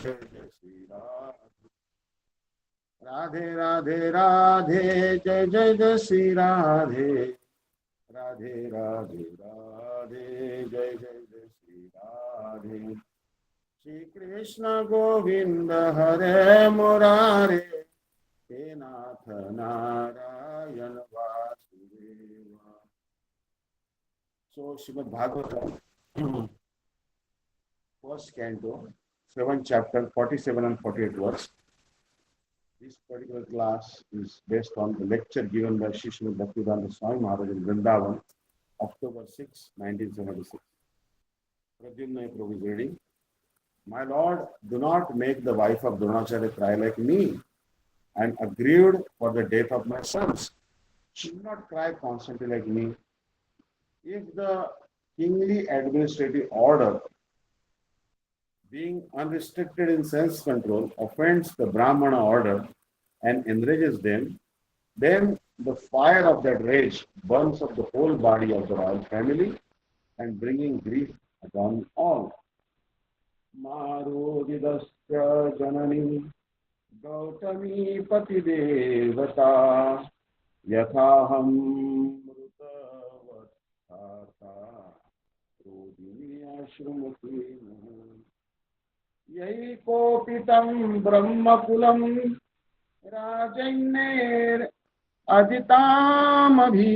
Jai Jai Sri Radhe. Radhe Radhe Jai Jai Jai Sri Radhe. Radhe Radhe Radhe Jai Jai Jai Sri Radhe. Shri Krishna Govinda Hare Murare. He Nath Narayan Vasudeva. So Srimad Bhagavatam, first canto, 7th chapter, 47 and 48 verse. This particular class is based on the lecture given by Srimad Bhakti-Vidanta Vishnu Maharaj in Vrindavan, October 6, 1976. Pradyumna Prabhu is reading. My Lord, do not make the wife of Dronacharya cry like me. I am aggrieved for the death of my sons. She should not cry constantly like me. If the kingly administrative order, being unrestricted in sense control, offends the Brahmana order and enrages them, then the fire of that rage burns up the whole body of the royal family and bringing grief upon all. Marodidasya janani Gautami Pati Devata Yathaham Mrutavatata Rodini Ashrumati Yai Kopitam Brahmakulam Rajainer Aditamabhi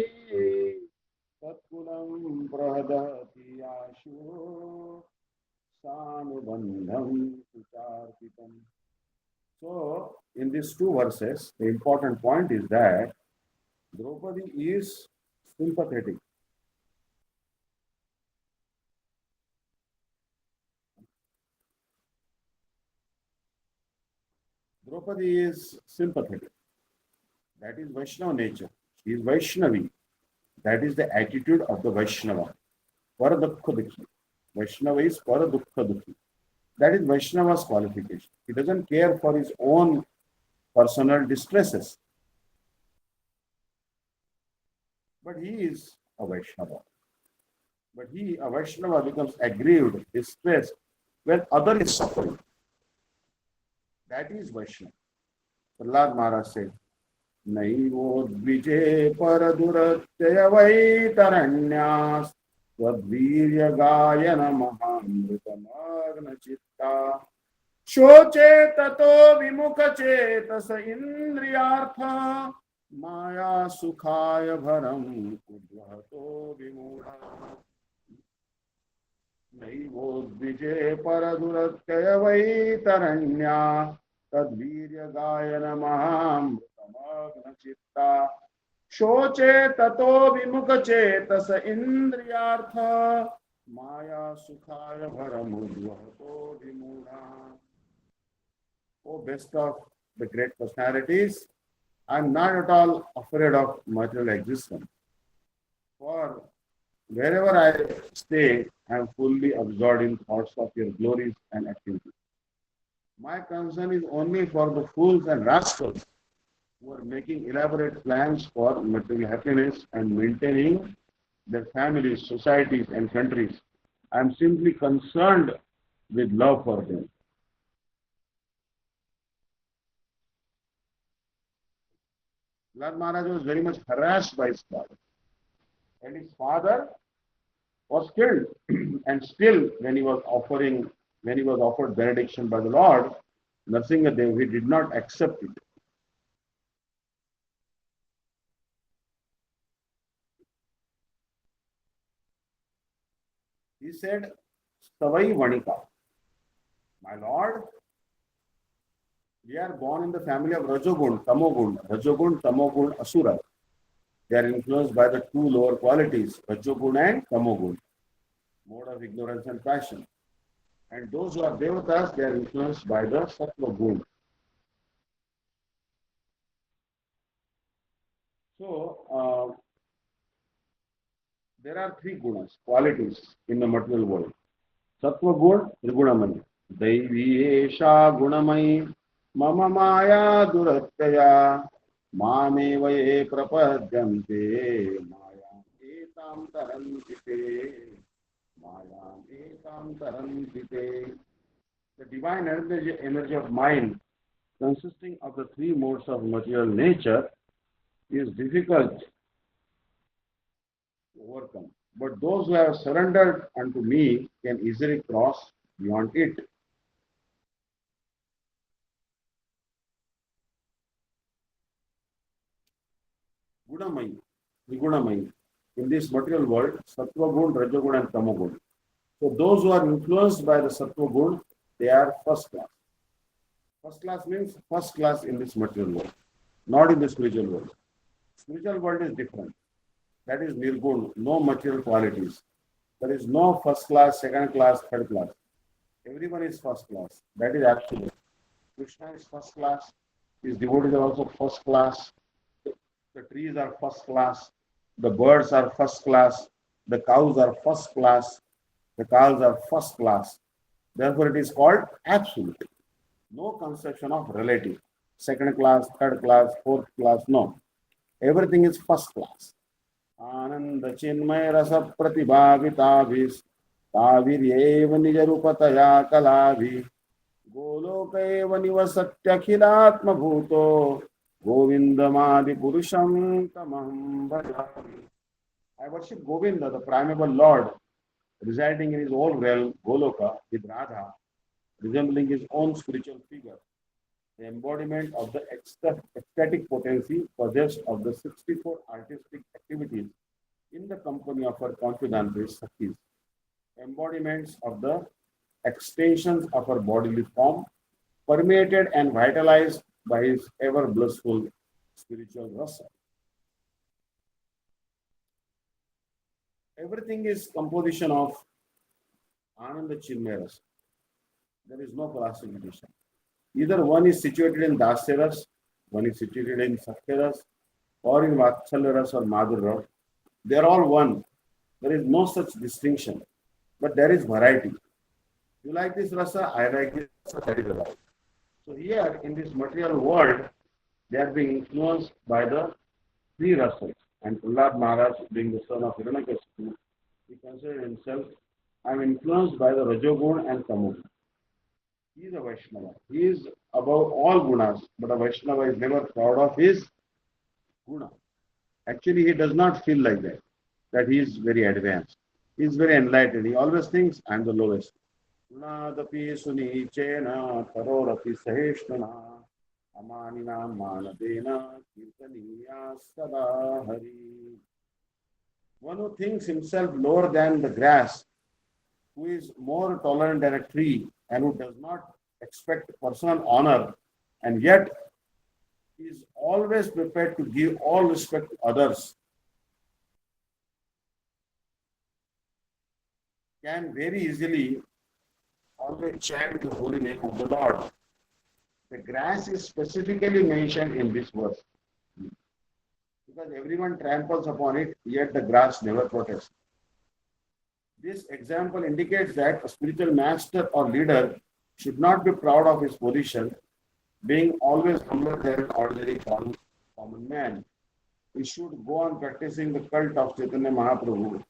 Tatkulam Prahadati Ashu Sanubandham Sucharpitam. So, in these two verses, the important point is that Draupadi is sympathetic. Draupadi is sympathetic. That is Vaishnava nature. She is Vaishnavi. That is the attitude of the Vaishnava. Paradukha Dukhi. Vaishnava is Paradukha Dukhi. That is Vaishnava's qualification. He doesn't care for his own personal distresses. But he is a Vaishnava. But he, a Vaishnava, becomes aggrieved, distressed when other is suffering. That is Vaishnava. Prahlad Maharaj said, Naivo dvije paraduratya vaitaranyas Tadvirya gayana mahamritamagna chitta Shoche tato vimukha chetasa indriyartha Maya sukhaya bharam udvato vimudha Naivo dvije paraduratya vaitaranya Tadvirya gayana mahamritamagna chitta Shoche tato vimukha chetasa indriyartha Maya sukhaya bharamudvato vimudha. Oh, best of the great personalities, I am not at all afraid of material existence. For wherever I stay, I am fully absorbed in thoughts of your glories and activities. My concern is only for the fools and rascals who are making elaborate plans for material happiness and maintaining their families, societies, and countries. I am simply concerned with love for them. Lord Maharaj was very much harassed by his father, and his father was killed. And still, when he was offered benediction by the Lord, Nrsimhadev, he did not accept it. He said, Savai Vanika, my Lord, we are born in the family of Rajogun, Tamogun, Asura. They are influenced by the two lower qualities, Rajogun and Tamogun, mode of ignorance and passion. And those who are Devatas, they are influenced by the Sattva Gun. So, there are three gunas, qualities in the material world. Sattva Gun, Trigunamani. Daivi Esha Gunamai Mama Maya Duratyaya Mameva ye prapadyante Mayam etam tarantite Mayam etam tarantite. The divine energy of mind, consisting of the three modes of material nature, is difficult to overcome. But those who have surrendered unto me can easily cross beyond it. Gunamayi, Vigunamayi. In this material world, Sattva Gun, Rajagun and Tamagun. So those who are influenced by the Sattva Gun, they are first class. First class means first class in this material world, not in the spiritual world. Spiritual world is different. That is Nirgun, no material qualities. There is no first class, second class, third class. Everyone is first class. That is absolute. Krishna is first class. His devotees are also first class. The trees are first class. The birds are first class. The cows are first class. The cows are first class. Therefore, it is called absolute. No conception of relative. Second class, third class, fourth class. No. Everything is first class. आनंद चिन्मय रस प्रतिभाविताभिस ताविर्येव निज रूपतया कलाभि गोलोकैव निवसत्यखिलात्म भूतो गोविंदमादि पुरुषं तमहं भजामि. I worship Govinda, the primeval Lord, residing in his own realm, Goloka, with Radha, resembling his own spiritual figure, the embodiment of the ecstatic potency possessed of the 64 artistic activities in the company of her confidantes, Sakhis, embodiments of the extensions of her bodily form, permeated and vitalized by his ever blissful spiritual rasa. Everything is composition of Ananda Chinmaya rasa. There is no classification. Either one is situated in Dasyaras, one is situated in Sakyaras, or in Vatsalyaras or Madhurras. They are all one. There is no such distinction. But there is variety. You like this rasa, I like this rasa, that is the right. So here in this material world, they are being influenced by the three rasas. And Prahlad Maharaj, being the son of Hiranyakashipu, he considered himself, I am influenced by the Rajogun and Tamogun. He is a Vaishnava. He is above all gunas, but a Vaishnava is never proud of his guna. Actually, he does not feel like that he is very advanced. He is very enlightened. He always thinks, I am the lowest. Gunadapi sunichena tarorapi saheshtana amanina manadena kirtaniya sada hari. One who thinks himself lower than the grass, who is more tolerant than a tree, and who does not expect personal honor, and yet is always prepared to give all respect to others, can very easily always chant the holy name of the Lord. The grass is specifically mentioned in this verse because everyone tramples upon it, yet the grass never protests. This example indicates that a spiritual master or leader should not be proud of his position, being always humbler than an ordinary common man. He should go on practicing the cult of Chaitanya Mahaprabhu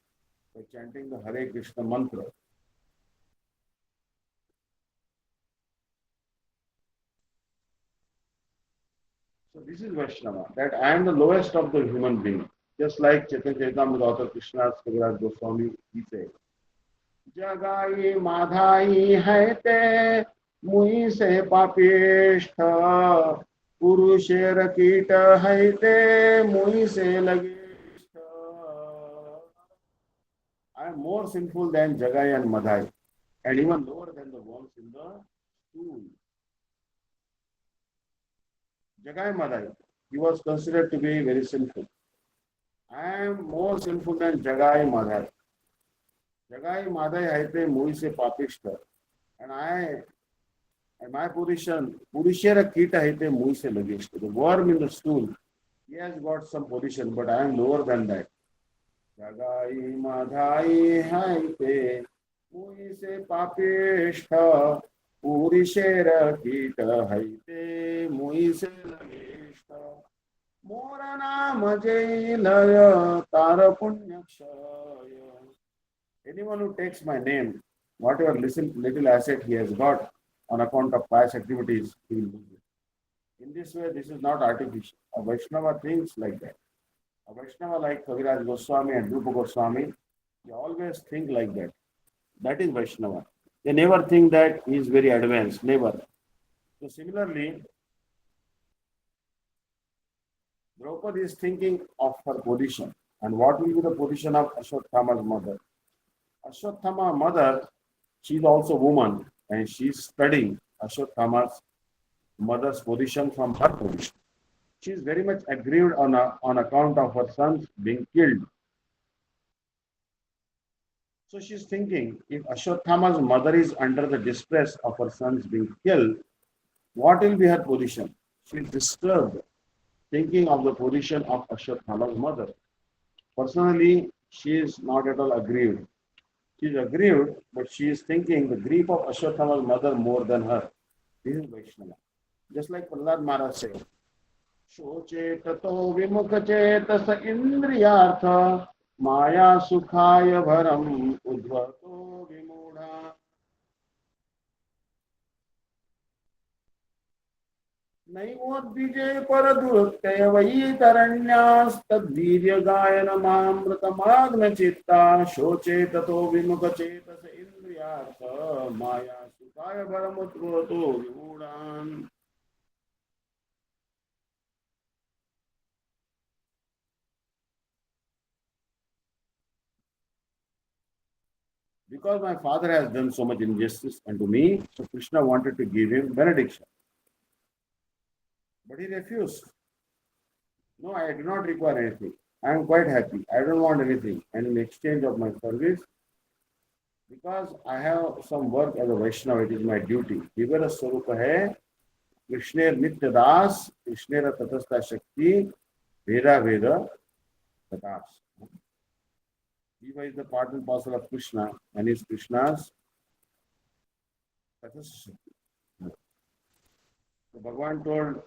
by chanting the Hare Krishna mantra. So this is Vaishnava, that I am the lowest of the human beings. Just like Chaitanya Charitamrita author Krishnadas Kaviraj Goswami, he said, जगाई माधाई है ते मुई से पापिष्ठ पुरुषेर कीट है ते मुई से लगिष्ठ. I am more sinful than Jagai and Madhai, and even lower than the worms in the stool. Jagai Madhai, he was considered to be very sinful. I am more sinful than Jagai Madhai. Jagai Madhai haite mui se papishta, and my position, Purishera Kita haite mui se lagishta. The worm in the stool, he has got some position, but I am lower than that. Jagai Madhai haite mui se papishta, Purishera Kita haite mui se lagishta. Mora naam jai laya tara punyakshaya. Anyone who takes my name, whatever little asset he has got, on account of past activities, he will lose it. In this way, this is not artificial. A Vaishnava thinks like that. A Vaishnava like Kaviraj Goswami and Rupa Goswami, they always think like that. That is Vaishnava. They never think that he is very advanced, never. So similarly, Draupadi is thinking of her position. And what will be the position of Ashwatthama's mother? Ashwatthama's mother, she is also a woman and she is studying Ashwatthama's mother's position from her position. She is very much aggrieved on account of her sons being killed. So she is thinking, if Ashwatthama's mother is under the distress of her sons being killed, what will be her position? She is disturbed, thinking of the position of Ashwatthama's mother. Personally, she is not at all aggrieved. She is aggrieved, but she is thinking the grief of Ashwatthama's mother more than her. This is Vaishnava. Just like Prahlad Maharaj said, Shochetato vimukhachetas indriyartha maya sukhaya bharam udvato vimudha. नैवोद्विजे परदुरुक्तय वैतरण्यास्तद्वीर्यगायनमामृतमाग्नचित्ता शोचे ततो विमुखचेतस इन्द्रियार्थ माया सुखाय भरमुद्भवतो विमूढान्. Because my father has done so much injustice unto me, so Krishna wanted to give him benediction. But he refused. No, I do not require anything. I am quite happy. I don't want anything. And in exchange of my service, because I have some work as a Vaishnava, it is my duty. Vivara Swarupa hai, Krishner Nitya Das, Krishnera Tatastha Shakti, Veda Veda Tatas. Jiva is the part and parcel of Krishna and is Krishna's Tatastha Shakti. So Bhagavan told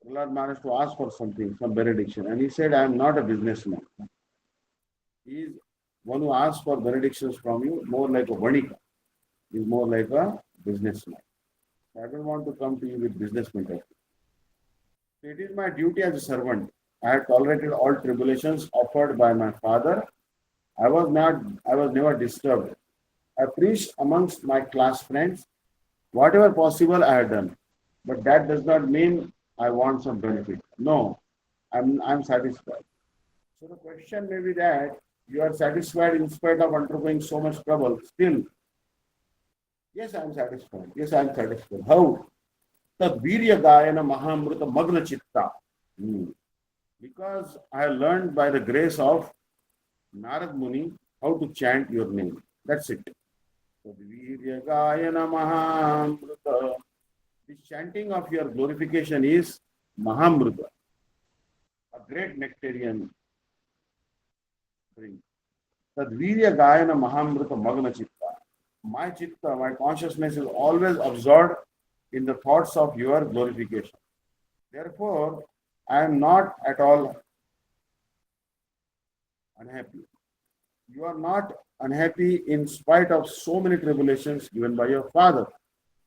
Prahlad Maharaj to ask for something, some benediction. And he said, I am not a businessman. He is one who asks for benedictions from you, more like a vanika. He is more like a businessman. I don't want to come to you with business matters. It is my duty as a servant. I have tolerated all tribulations offered by my father. I was never disturbed. I preached amongst my class friends. Whatever possible I have done. But that does not mean I want some benefit. No, I'm satisfied. So the question may be that you are satisfied in spite of undergoing so much trouble. Still, yes, I'm satisfied. Yes, I'm satisfied. How? Tad virya gayana mahamrita magna chitta. Because I have learned by the grace of Narad Muni how to chant your name. That's it. Tad virya gayana mahamrita. The chanting of your glorification is Mahamrita, a great nectarian drink. Tadvirya Gayana Mahamrita Magna Chitta. My chitta, my consciousness is always absorbed in the thoughts of your glorification. Therefore, I am not at all unhappy. You are not unhappy in spite of so many tribulations given by your father.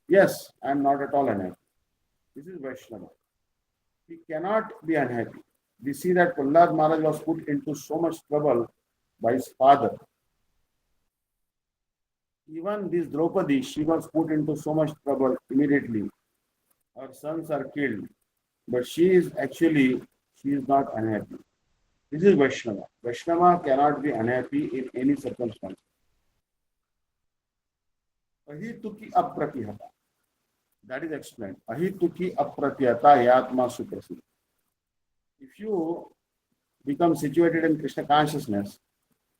Yes, I am not at all unhappy. This is Vaishnava. He cannot be unhappy. We see that Prahlad Maharaj was put into so much trouble by his father. Even this Draupadi, she was put into so much trouble immediately. Her sons are killed. But she is not unhappy. This is Vaishnava. Vaishnava cannot be unhappy in any circumstance. Ahituki apratihata. That is explained. Ahituki apratihata yatma suprasita. If you become situated in Krishna consciousness,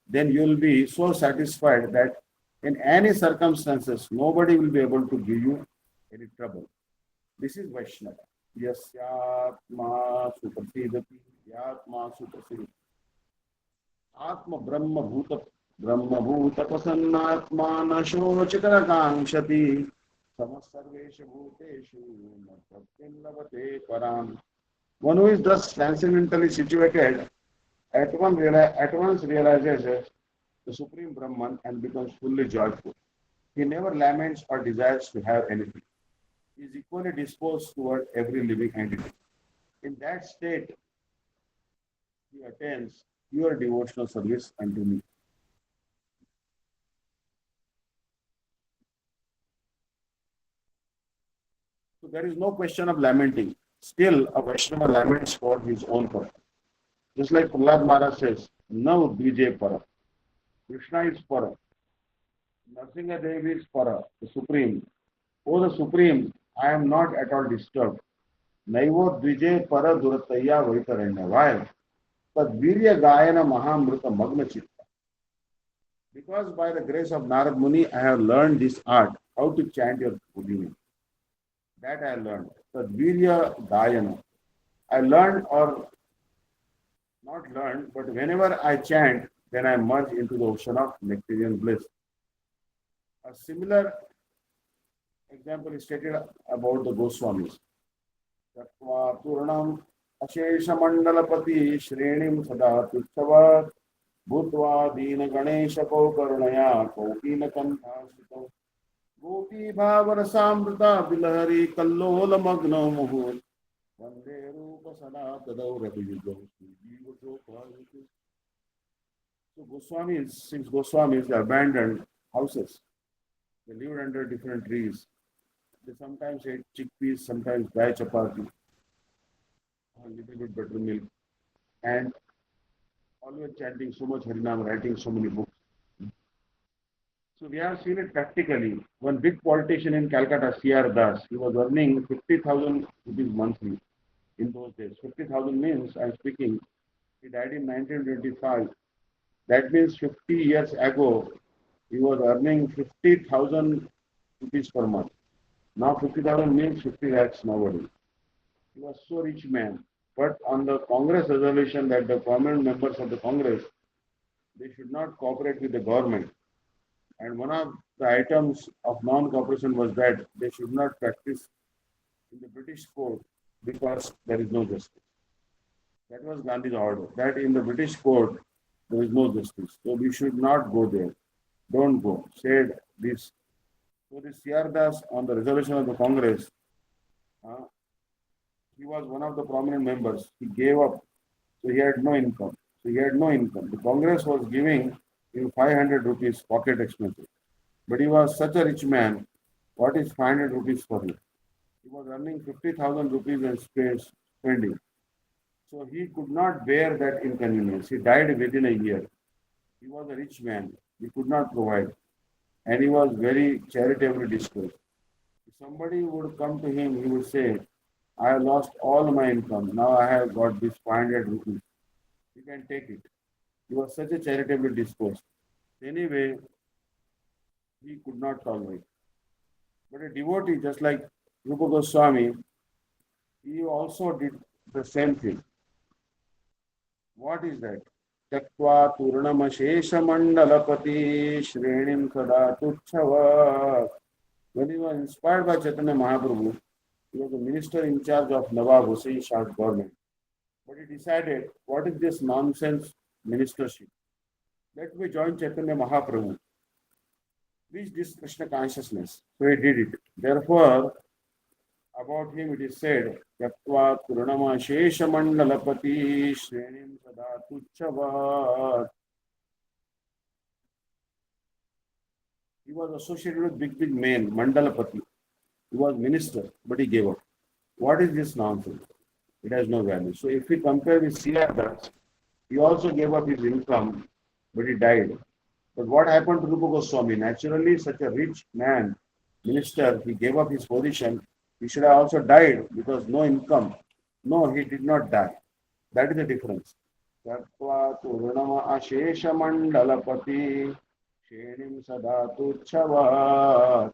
then you will be so satisfied that in any circumstances, nobody will be able to give you any trouble. This is Vaishnava. Yasyatma suprasidati, yatma suprasidati. Atma brahma bhuta pasannatma nashochitara kankshati. Samasarvesha bhuteshu madhyaktin lavate param. One who is thus transcendentally situated at once realizes the Supreme Brahman, and becomes fully joyful. He never laments or desires to have anything. He is equally disposed toward every living entity. In that state, he attains pure devotional service unto me. So there is no question of lamenting. Still, a Vaishnava laments for his own purpose. Just like Prahlad Maharaj says, "No Dvije Para." Krishna is Para. Nrsimha Devi is Para, the Supreme. O the Supreme, I am not at all disturbed. Naivo Dvije Para Durataya Vaitaranya. Why? Tadvirya Gayana Mahamrita Magna Chitta. Because by the grace of Narad Muni, I have learned this art, how to chant your holy name. That I learned. Tadvirya Gayana. I learned or not learned, but whenever I chant, then I merge into the ocean of nectarian bliss. A similar example is stated about the Goswamis. Tattva Purnam Ashesha Mandalapati Shrenim Sada Tuchavad Bhutva Dina Ganesha Kaukarunaya Kaupina Kantha Gopi Bhavara Samrita Bilahari Kallola Magna Muhur Vande Rupa Sada Tadaurati Yugo So Goswamis, since Goswamis abandoned houses, they lived under different trees. They sometimes ate chickpeas, sometimes dry chapati, a little bit buttermilk, and always chanting so much Harinam, writing so many books. So we have seen it practically. One big politician in Calcutta, C.R. Das, he was earning 50,000 rupees monthly in those days. 50,000 means, I'm speaking, he died in 1925. That means 50 years ago, he was earning 50,000 rupees per month. Now 50,000 means 50 lakhs nowadays. He was so rich man. But on the Congress resolution that the prominent members of the Congress, they should not cooperate with the government. And one of the items of non-cooperation was that they should not practice in the British court because there is no justice. That was Gandhi's order. That in the British court there is no justice. So we should not go there. Don't go. Said this. So this C.R. Das on the resolution of the Congress, he was one of the prominent members. He gave up. So he had no income. The Congress was giving him 500 rupees pocket expenses. But he was such a rich man. What is 500 rupees for him? He was earning 50,000 rupees and spending. So he could not bear that inconvenience. He died within a year. He was a rich man. He could not provide. And he was very charitably disposed. If somebody would come to him, he would say, I have lost all my income. Now I have got this 500 rupees. You can take it. He was such a charitably disposed. Anyway, he could not tolerate. But a devotee, just like Rupa Goswami, he also did the same thing. What is that? Taktva Turnamashesha Mandalapati Shrenim Sada Tuchava. When he was inspired by Chaitanya Mahaprabhu, he was the minister in charge of Nawab Hussain Shah's government. But he decided, what is this nonsense ministership? Let me join Chaitanya Mahaprabhu. Reach this Krishna consciousness. So he did it. Therefore, about him it is said, Yaktva Turnama Shesha Mandalapati Shrenim Sada Tuchava. He was associated with big men, Mandalapati. He was minister, but he gave up. What is this nonsense? It has no value. So if we compare with C.R. Das, he also gave up his income, but he died. But what happened to Rupa Goswami? Naturally, such a rich man, minister, he gave up his position. He should have also died because no income. No, he did not die. That is the difference. Tattva Turnama Ashesha Mandalapati Shenim Sadatu Chava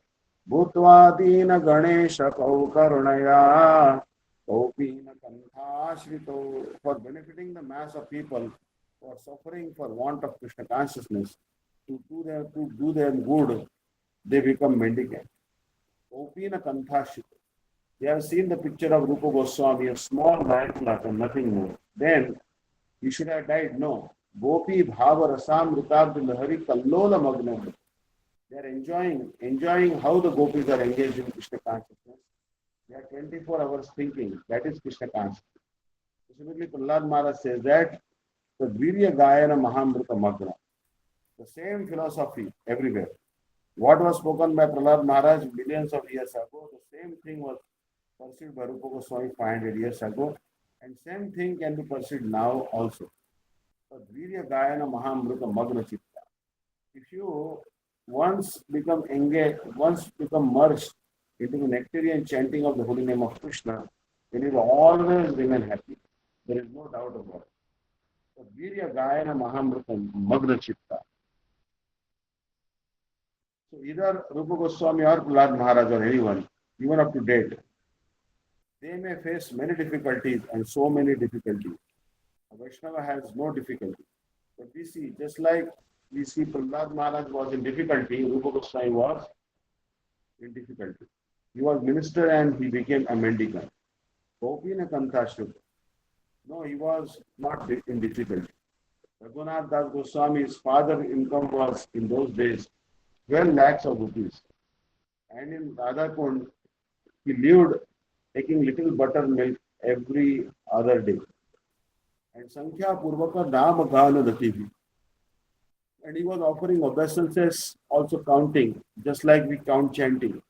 Bhutvadina Ganesha Kaukarunaya Kaupina Kantha for benefiting the mass of people who are suffering for want of Krishna consciousness, to do them good, they become mendicant. Kaupina Kantha They have seen the picture of Rupa Goswami, a small man, nothing more. Then he should have died. No. Gopi Bhava Rasamritabd Lahari Kallola Magna. They are enjoying how the gopis are engaged in Krishna consciousness. They are 24 hours thinking. That is Krishna consciousness. Specifically, Prahlad Maharaj says that the Virya Gayana Mahamrita Magna. The same philosophy everywhere. What was spoken by Prahlad Maharaj millions of years ago, the same thing was pursued by Rupa Goswami 500 years ago, and same thing can be pursued now also. Virya Gayana Mahamrita Magna Chitta. If you once become engaged, once become merged into the nectarian chanting of the holy name of Krishna, then you will always remain happy. There is no doubt about it. So Virya Gayana Mahamrita Magna Chitta. So either Rupa Goswami or Prahlad Maharaj or anyone, even up to date, they may face many difficulties and so many difficulties. A Vaishnava has no difficulty. But we see, just like we see Prahlad Maharaj was in difficulty, Rupa Goswami was in difficulty. He was minister and he became a mendicant. Gopina Kantashruta. No, he was not in difficulty. Raghunath Das Goswami's father income was in those days 12 lakhs of rupees. And in Radhakund, he lived taking little buttermilk every other day. And Sankhya Purvaka Nama Gana Dativi. And he was offering obeisances, also counting, just like we count chanting.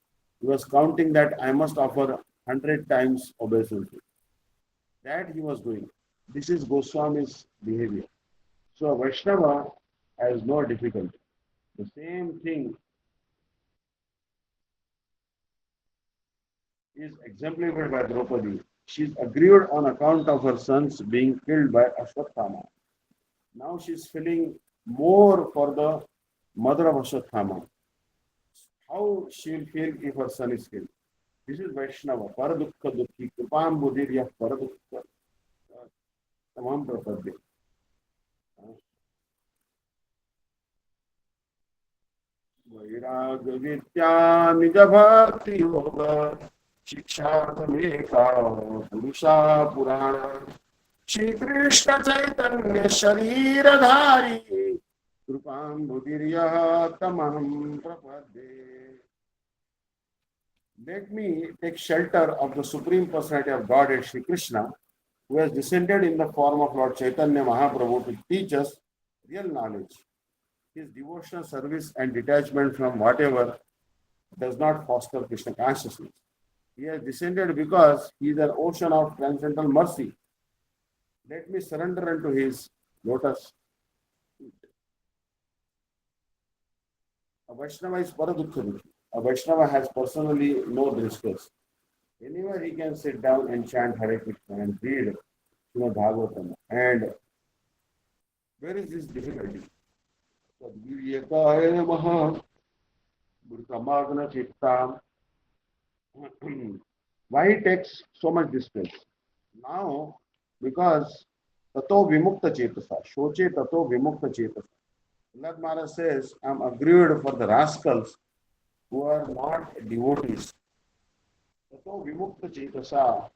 He was counting that I must offer 100 times obeisances. That he was doing. This is Goswami's behavior. So Vaishnava has no difficulty. The same thing is exemplified by Draupadi. She is aggrieved on account of her sons being killed by Ashwatthama. Now she is feeling more for the mother of Ashwatthama. How she will feel if her son is killed? This is Vaishnava. Paradukha Dukhi. Kripam Buddhirya Paradukha. Tamam Prapadde. वैराग विद्या निज भक्ति योग शिक्षा पुरुषा पुराण श्री कृष्ण चैतन्य शरीरधारी कृपाम्बुदिर्यः तमहं प्रपद्ये. Let me take shelter of the Supreme Personality of Godhead, Shri Krishna, who has descended in the form of Lord Chaitanya Mahaprabhu to teach us real knowledge. His devotional service and detachment from whatever does not foster Krishna consciousness. He has descended because he is an ocean of transcendental mercy. Let me surrender unto his lotus feet. A Vaishnava is Paradukha. A Vaishnava has personally no distress. Anywhere he can sit down and chant Hare Krishna and read Srimad Bhagavatam. And where is this difficulty? Tadviryakaya namaha Mritamagna Chitta. Why he takes so much distress? Now, because Tato Vimukta Chetasa, Shoche Tato Vimukta Chetasa. Prahlad Maharaj says, I am aggrieved for the rascals who are not devotees. Tato Vimukta Chetasa.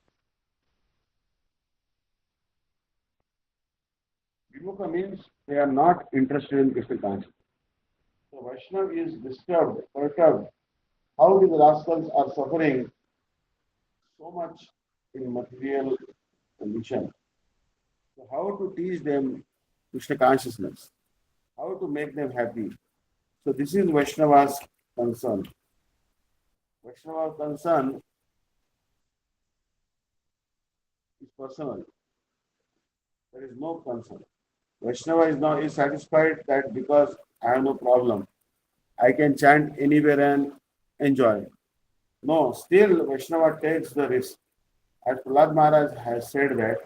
Vimukha means they are not interested in Krishna consciousness. So Vaishnava is disturbed, perturbed. How these rascals are suffering so much in material condition. So how to teach them Krishna consciousness? How to make them happy? So this is Vaishnava's concern. Vaishnava's concern is personal. There is no concern. Vaishnava is satisfied that because I have no problem, I can chant anywhere and enjoy. No, still Vaishnava takes the risk. As Prahlad Maharaj has said that,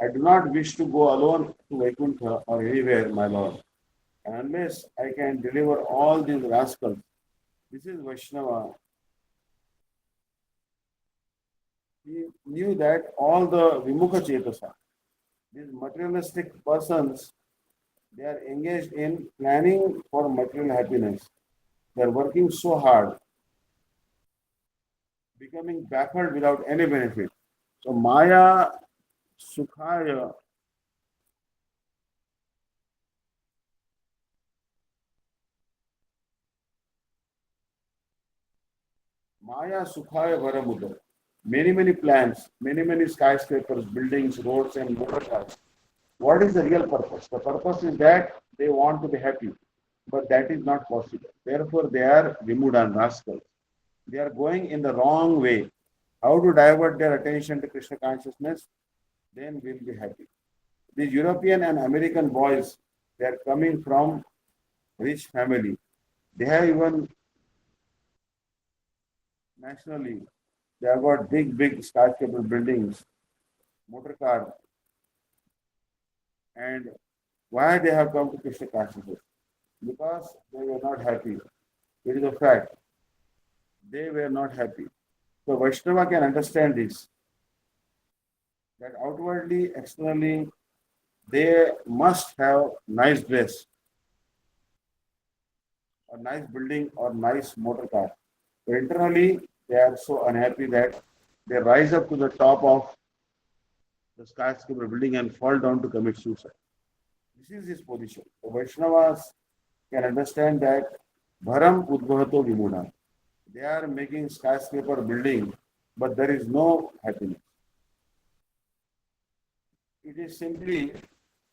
I do not wish to go alone to Vaikuntha or anywhere, my Lord. Unless I can deliver all these rascals. This is Vaishnava. He knew that all the Vimukha Chetasa, these materialistic persons, they are engaged in planning for material happiness. They are working so hard, becoming baffled without any benefit. So Maya Sukhaya Maya Sukhaya Varamudra. Many plans, many skyscrapers, buildings, roads, and motor cars. What is the real purpose? The purpose is that they want to be happy, but that is not possible. Therefore, they are Vimudan rascals. They are going in the wrong way. How to divert their attention to Krishna consciousness? Then we'll be happy. These European and American boys, they are coming from rich family. They have even nationally, they have got big skyscraper buildings, motor car, and why they have come to Krishna consciousness? Because they were not happy. It is a fact. They were not happy. So Vaishnava can understand this, that outwardly, externally, they must have nice dress, or nice building, or nice motor car. But internally, they are so unhappy that they rise up to the top of the skyscraper building and fall down to commit suicide. This is his position. The Vaishnavas can understand that Bharam Udbhato Vimuna. They are making skyscraper building, but there is no happiness. It is simply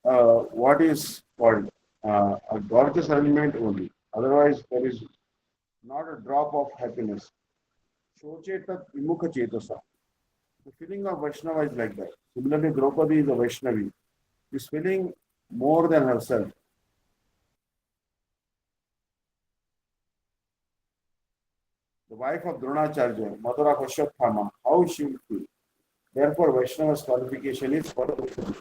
what is called a gorgeous element only. Otherwise, there is not a drop of happiness. Shochetat vimukha chetasa. The feeling of Vaishnava is like that. Similarly, Draupadi is a Vaishnavi. Is feeling more than herself. The wife of Dronacharya, mother of Ashwatthama, how she will feel. Therefore, Vaishnava's qualification is Paradukha.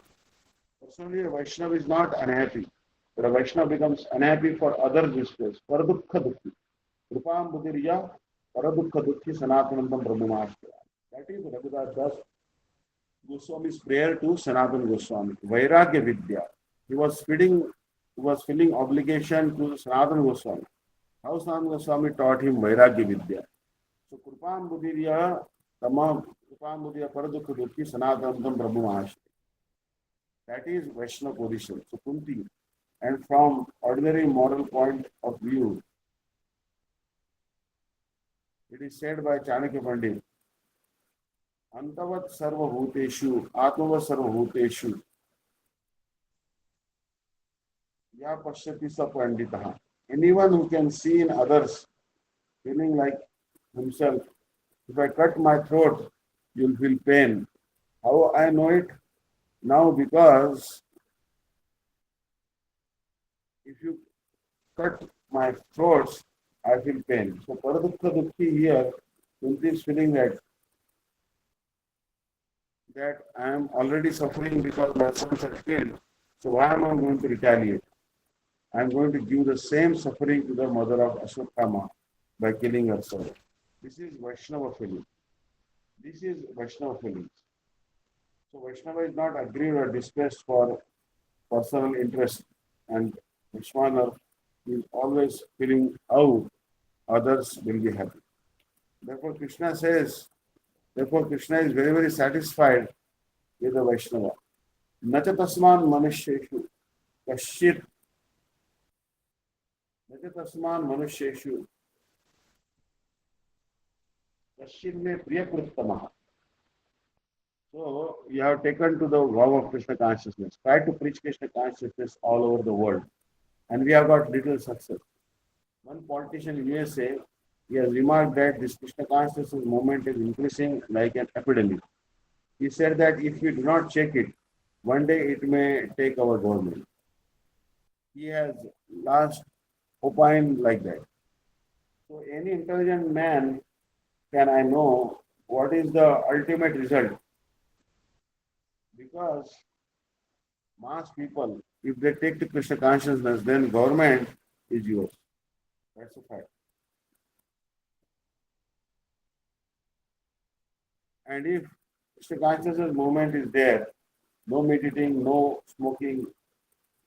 Personally, a Vaishnava is not unhappy, but a Vaishnava becomes unhappy for others' distress. Paradukha Dukhi. Krupam Buddhiriya, Paradukha Dukhi, Sanatanandam Brahmamashya. That is Raghunath Das Goswami's prayer to Sanatana Goswami. Vairagya Vidya. He was feeling obligation to Sanatana Goswami. How Sanatana Goswami taught him Vairagya Vidya. So Krupam Buddhiriya, Tamam Krupam Buddhiriya Paradukha Dukhi, Sanatanandam Brahmamashya. That is Vaishnava position. So Kunti. And from ordinary moral point of view, it is said by Chanakya Pandit, Antavat Sarva Bhuteshu, Atmavat Sarva Bhuteshu, Ya Pashyati Sa Panditaha. Anyone who can see in others feeling like himself, if I cut my throat, you'll feel pain. How I know it? Now because if you cut my throats, I feel pain. So Paradukha Dukhi here, Kunti is feeling that I am already suffering because my sons are killed. So why am I going to retaliate? I am going to give the same suffering to the mother of Ashwatthama by killing her son. This is Vaishnava feeling. This is Vaishnava feelings. So Vaishnava is not aggrieved or distressed for personal interest, and Vishwana is always feeling how others will be happy. Therefore Krishna is very satisfied with the Vaishnava. Nacha tasman manusheshu kashit Nacha tasman manusheshu kashit me priyakrittamaha. So we have taken to the vow of Krishna consciousness. Try to preach Krishna consciousness all over the world. And we have got little success. One politician in USA, he has remarked that this Krishna consciousness movement is increasing like an epidemic. He said that if we do not check it, one day it may take our government. He has last opined like that. So any intelligent man can I know what is the ultimate result. Because mass people, if they take to Krishna consciousness, then government is yours. That's a fact. And if Krishna consciousness movement is there, no meditating, no smoking,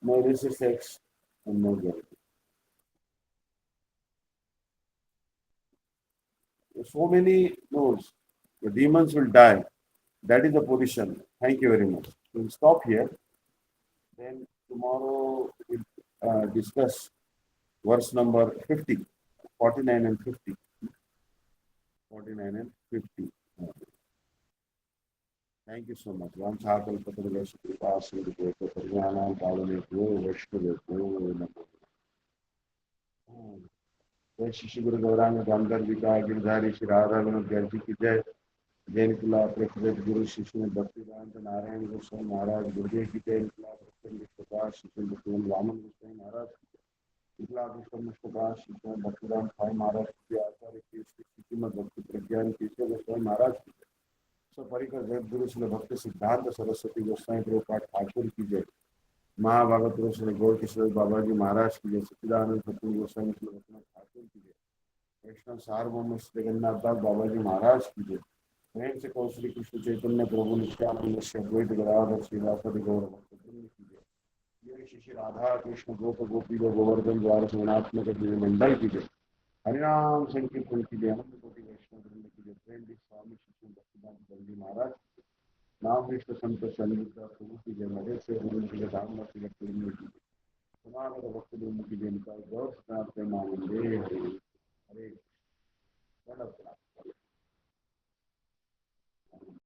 no illicit sex, and no gambling. So many nodes, the demons will die. That is the position. Thank you very much. We'll stop here. Then tomorrow we'll discuss verse number 50, 49 and 50. 49 and 50. Thank you so much. One Chakal Patagasa Kripasi Vipeta Pariyanam Pavane Pro Vishnu Pro जय श्री गुरु गौरांग दामोदर विकार गिरधारी श्री राधा रमन जी की जय। जय निकला president गुरु शिष्य भक्तिवेदांत नारायण गोस्वामी महाराज गुरुदेव की जय। निकला प्रेसिडेंट प्रकाश शिष्य भक्तिवेदांत वामन गोस्वामी महाराज निकला प्रेसिडेंट प्रकाश शिष्य भक्तिवेदांत साई महाराज की आचार्य की श्रीमद भक्ति प्रज्ञान केशव गोस्वामी महाराज की सब परिकर जगदगुरु श्री भक्ति सिद्धांत सरस्वती गोस्वामी प्रभुपाद ठाकुर की जय। महाभागवत श्री गौर किशोर बाबा जी महाराज की जय। सच्चिदानंद सत्य गोस्वामी श्री रत्न ठाकुर की जय। वैष्णव सार्वभौम श्री जगन्नाथ दास बाबा जी महाराज की जय। प्रेम से कहो श्री कृष्ण चैतन्य प्रभु नित्यानंद श्री अद्वैत गदाधर श्रीवासदि गौर भक्तवृंद की जय। ये श्री राधा कृष्ण गोप गोपी गोवर्धन द्वार सेनात्मक मंडल की जय। हरिनाम संकीर्तन की जय। अनंत कोटि वैष्णव वृंद की जय। प्रेम स्वामी शिशु भक्तिदान जी महाराज नाम विष्णु संत संयुक्त प्रभु की जय। मधे से गुरु की जय। दाम की जय। समागत भक्त की जय। गौर स्नात प्रेमानंदे हरि।